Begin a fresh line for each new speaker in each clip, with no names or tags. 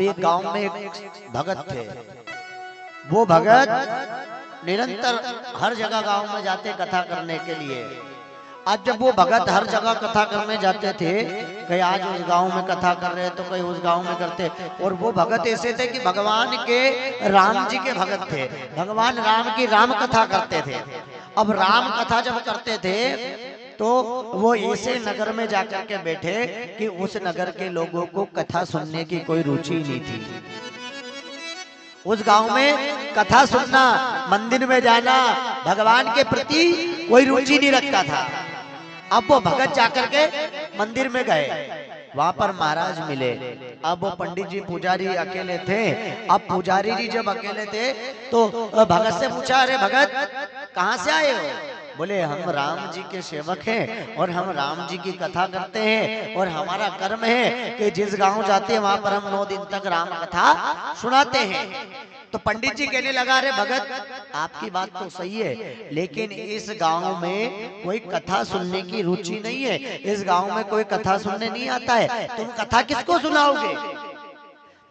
एक गांव में एक भगत थे। वो भगत निरंतर हर जगह गांव में जाते कथा करने के लिए। आज जब वो भगत हर जगह कथा करने जाते थे, कहीं आज उस गांव में कथा कर रहे तो कहीं उस गांव में करते। और वो भगत ऐसे थे कि भगवान के राम जी के भगत थे, भगवान राम की राम कथा करते थे। अब राम कथा जब करते थे तो वो ऐसे नगर में जाकर के बैठे कि उस नगर के लोगों को कथा सुनने की कोई रुचि नहीं थी। उस गांव में कथा सुनना, मंदिर में जाना, भगवान के प्रति कोई रुचि नहीं रखता था। अब वो भगत जाकर के मंदिर में गए, वहां पर महाराज मिले। अब वो पंडित जी पुजारी अकेले थे। अब पुजारी जी जब अकेले थे तो भगत से पूछा, अरे भगत कहाँ से आए हो? बोले हम राम जी के सेवक हैं और हम राम जी की कथा करते हैं और हमारा कर्म है कि जिस गांव जाते हैं वहां पर हम 9 दिन तक राम कथा सुनाते हैं। तो पंडित जी कहने लगा, अरे भगत आपकी बात तो सही है, लेकिन इस गांव में कोई कथा सुनने की रुचि नहीं है, इस गांव में कोई कथा सुनने नहीं आता है, तुम कथा किसको सुनाओगे?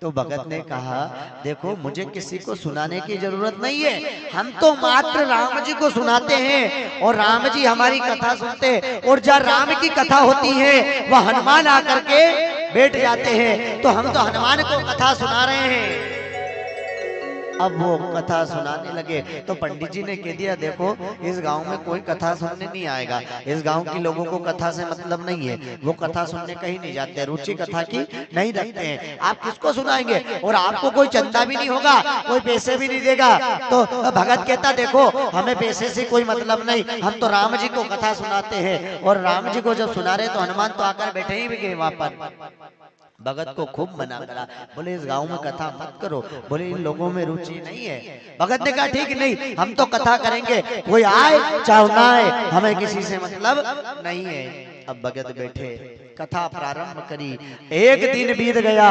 तो भगत ने कहा, देखो मुझे किसी को सुनाने की जरूरत नहीं है, हम तो मात्र राम जी को सुनाते हैं और राम जी हमारी कथा सुनते हैं। और जब राम की कथा होती है वह हनुमान आकर के बैठ जाते हैं, तो हम तो हनुमान को कथा सुना रहे हैं। अब वो कथा सुनाने लगे तो पंडित जी ने कह दिया, देखो इस गांव में कोई कथा सुनने नहीं आएगा, इस गांव के लोगों को कथा से मतलब नहीं है, वो कथा सुनने कहीं नहीं जाते, रुचि कथा की नहीं रखते हैं, आप किसको सुनाएंगे? और आपको कोई चंदा भी नहीं होगा, कोई पैसे भी नहीं देगा। तो भगत कहता, देखो हमें पैसे से कोई मतलब नहीं, हम तो राम जी को कथा सुनाते हैं। और राम जी को जब सुना रहे तो हनुमान तो आकर बैठे ही भी गए वहां पर। भगत को खूब मना करा, बोले इस गांव में कथा मत करो, बोले इन लोगों में रुचि नहीं है। भगत ने कहा, ठीक नहीं, हम तो कथा करेंगे, कोई आए चाहे ना आए, हमें किसी से मतलब नहीं है। अब भगत बैठे, कथा प्रारंभ करी। एक दिन बीत गया,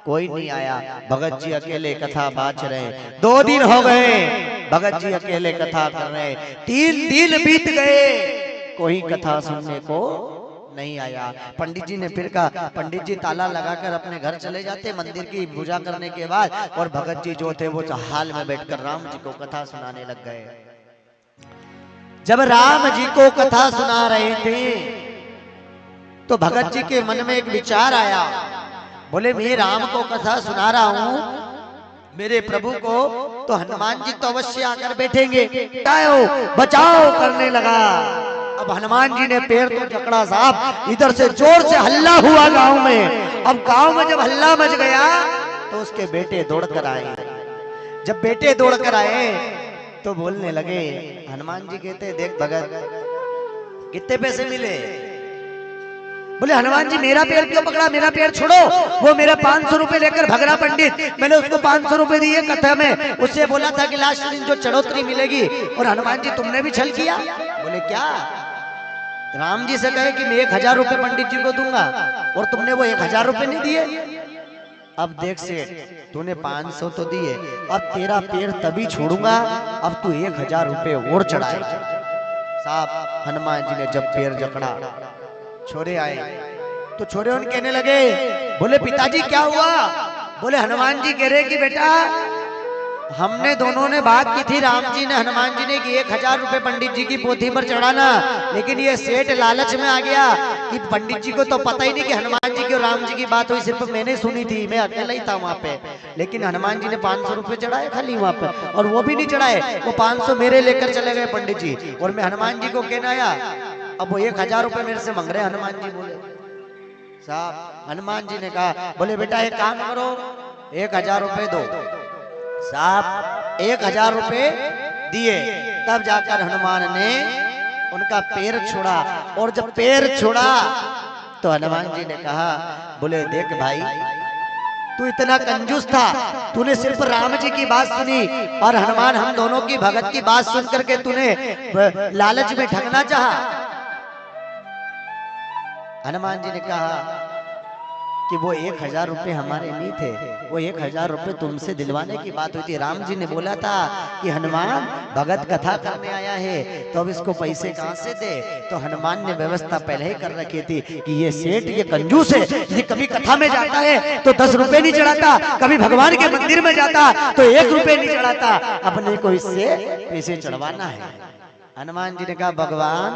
कोई नहीं आया, भगत जी अकेले कथा बाच रहे। 2 दिन हो गए, भगत जी अकेले कथा कर रहे। 3 दिन बीत गए, कोई कथा सुनने को नहीं आया। पंडित जी ने फिर कहा, पंडित जी ताला लगाकर अपने घर चले जाते मंदिर की पूजा करने के बाद। और भगत जी जो थे वो हाल में बैठकर राम जी को कथा सुनाने लग गए। जब राम जी को कथा सुना रहे थे तो भगत जी के मन में एक विचार आया, बोले मैं राम को कथा सुना रहा हूं, मेरे प्रभु को तो हनुमान जी तो अवश्य आकर बैठेंगे, बचाओ करने लगा। अब हनुमान जी ने पैर तो जकड़ा साहब, इधर से जोर से हल्ला हुआ गांव में। अब गांव में जब हल्ला मच गया तो उसके बेटे दौड़कर आए। जब बेटे दौड़कर आए तो बोलने लगे, हनुमान जी कहते, देख भगत कितने पैसे मिले? बोले हनुमान जी मेरा पैर क्यों पकड़ा, मेरा पैर छोड़ो, वो मेरा 500 रुपए लेकर भग रहा पंडित, मैंने उसको 500 रुपए दिए कथा में, उससे बोला था कि लास्ट दिन जो चढ़ोतरी मिलेगी। और हनुमान जी तुमने भी छल किया? बोले क्या? राम जी से कहे कि मैं 1000 रुपए पंडित जी को दूंगा और तुमने वो 1000 रुपए नहीं दिए। अब देख सेठ, तूने 500 तो दिए, अब तेरा पैर तभी छोड़ूंगा, अब तू 1000 रुपए और चढ़ाए। साहब हनुमान जी ने जब पैर जकड़ा, छोरे आए तो छोरे उन कहने लगे, बोले पिताजी क्या हुआ? बोले हनुमान जी कह रहे कि बेटा हमने दोनों ने बात की थी, राम जी ने हनुमान जी ने कि 1000 रुपए पंडित जी की पोथी पर चढ़ाना, लेकिन ये सेठ लालच में आ गया कि पंडित जी को तो पता ही नहीं कि हनुमान जी की और राम जी की बात हुई, सिर्फ मैंने सुनी थी, मैं अकेला ही था वहां पे। लेकिन हनुमान जी ने 500 रुपए चढ़ाए खाली वहां पर, और वो भी नहीं चढ़ाए, वो 500 मेरे लेकर चले गए पंडित जी, और मैं हनुमान जी को कहना आया। अब वो 1000 रुपए मेरे से मांग रहे हनुमान जी। बोले साहब, हनुमान जी ने कहा, बोले बेटा एक काम करो, 1000 रुपए दो। साहब 1000 रुपए दिए, तब जाकर हनुमान ने उनका पैर छोड़ा। और जब पैर छोड़ा तो हनुमान जी ने कहा, बोले देख भाई तू इतना कंजूस था, तूने सिर्फ राम जी की बात सुनी और हनुमान हम दोनों की भगत की बात सुन करके तूने लालच में ठगना चाहा। हनुमान जी ने कहा, कि वो 1000 रुपए हमारे नहीं थे, वो 1000 रुपए तुमसे दिलवाने की बात हुई थी। राम जी ने बोला था कि हनुमान भगत कथा करने आया है तो अब इसको पैसे कहाँ से दे। तो हनुमान ने व्यवस्था पहले ही कर रखी थी कि ये सेठ ये कंजूस है, ये कभी कथा में जाता है तो 10 रुपए नहीं चढ़ाता, कभी भगवान के मंदिर में जाता तो 1 रुपए नहीं चढ़ाता, अपने को इससे पैसे चढ़वाना है। हनुमान जी ने कहा भगवान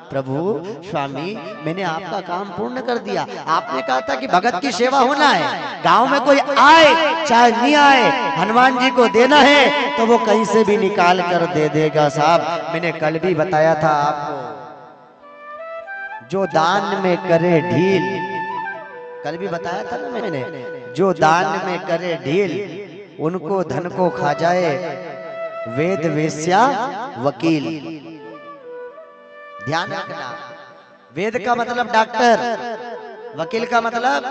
प्रभु स्वामी मैंने आपका काम पूर्ण कर दिया, आपने कहा था कि भगत की सेवा होना है, गांव में कोई आए चाहे नहीं आए हनुमान जी को देना है तो वो कहीं से भी निकाल कर दे देगा। साहब मैंने कल भी बताया था आपको, जो दान में करे ढील, कल भी बताया था ना मैंने, जो दान में करे ढील उनको धन को खा जाए वेद वेश्या वकील। ध्यान रखना, वेद का मतलब डॉक्टर, वकील का मतलब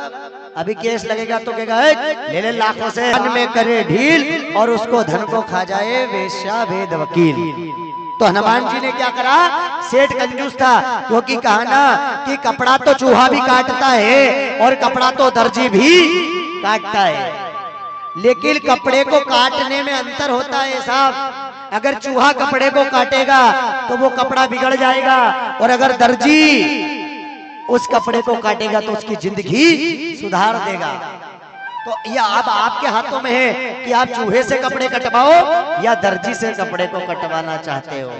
अभी केस लगेगा तो कहेगा ले ले लाखों से, धन में करे ढील और उसको धन को खा जाए वेश्या वेद वकील। तो हनुमान जी ने क्या करा, सेठ कंजूस था क्योंकि कहा ना कि कपड़ा तो चूहा भी काटता है और कपड़ा तो दर्जी भी काटता है, लेकिन कपड़े को काटने में अंतर होता है साहब। अगर चूहा कपड़े को काटेगा तो वो कपड़ा बिगड़ जाएगा और अगर दर्जी उस कपड़े को काटेगा तो उसकी जिंदगी सुधार देगा। तो यह अब आपके हाथों में है कि आप चूहे से कपड़े कटवाओ या दर्जी से कपड़े को कटवाना चाहते हो।